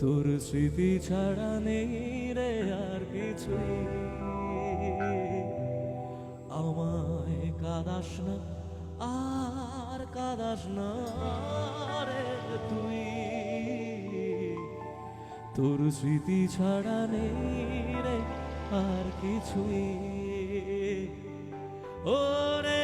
তোর স্মৃতি ছাড়া নেই রে আর কিছুই। আমায় কাঁদাস না আর কাঁদাস না রে তুই, তোর স্মৃতি ছাড়া নেই রে আর কিছুই। ওরে